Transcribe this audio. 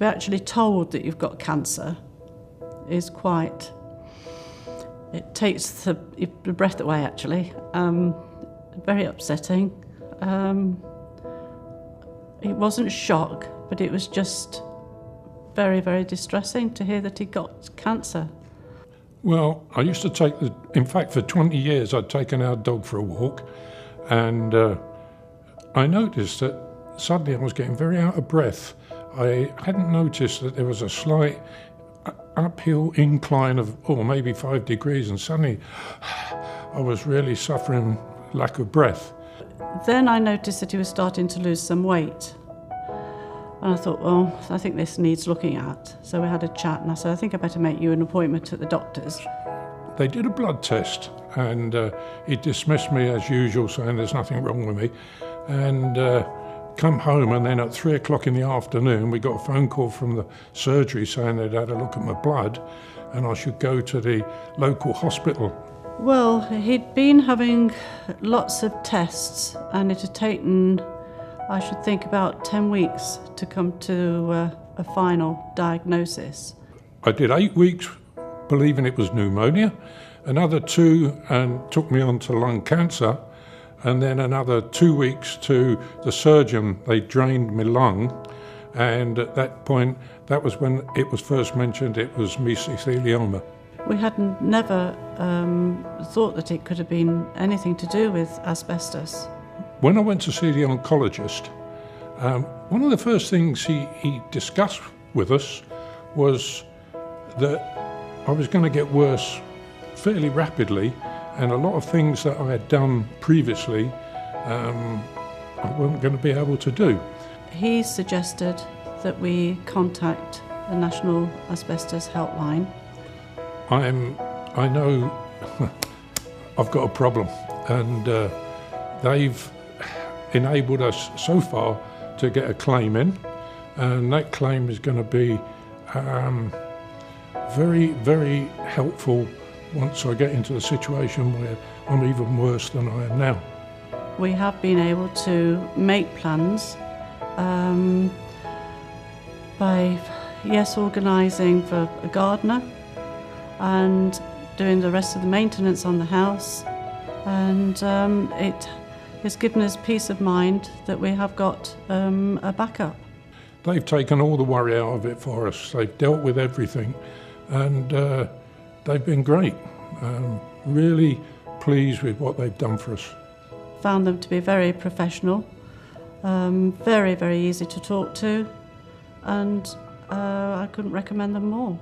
be actually told that you've got cancer is quite, it takes the breath away actually. Very upsetting. It wasn't shock, but it was just very, very distressing to hear that he got cancer. Well, I used to take in fact for 20 years I'd taken our dog for a walk, and I noticed that suddenly I was getting very out of breath. I hadn't noticed that there was a slight uphill incline of maybe 5 degrees, and suddenly I was really suffering lack of breath. Then I noticed that he was starting to lose some weight. And I thought, well, I think this needs looking at. So we had a chat and I said, I think I better make you an appointment at the doctor's. They did a blood test and he dismissed me as usual, saying there's nothing wrong with me. And come home, and then at 3 o'clock in the afternoon, we got a phone call from the surgery saying they'd had a look at my blood and I should go to the local hospital. Well, he'd been having lots of tests and it had taken, I should think, about 10 weeks to come to a final diagnosis. I did 8 weeks believing it was pneumonia, another 2 and took me on to lung cancer, and then another 2 weeks to the surgeon. They drained my lung, and at that point, that was when it was first mentioned it was mesothelioma. We had never thought that it could have been anything to do with asbestos. When I went to see the oncologist, one of the first things he discussed with us was that I was going to get worse fairly rapidly, and a lot of things that I had done previously I wasn't going to be able to do. He suggested that we contact the National Asbestos Helpline. I know I've got a problem, and they've enabled us so far to get a claim in, and that claim is going to be very, very helpful once I get into the situation where I'm even worse than I am now. We have been able to make plans by, organising for a gardener and doing the rest of the maintenance on the house, and it has given us peace of mind that we have got a backup. They've taken all the worry out of it for us. They've dealt with everything, and they've been great. Really pleased with what they've done for us. Found them to be very professional, very, very easy to talk to, and I couldn't recommend them more.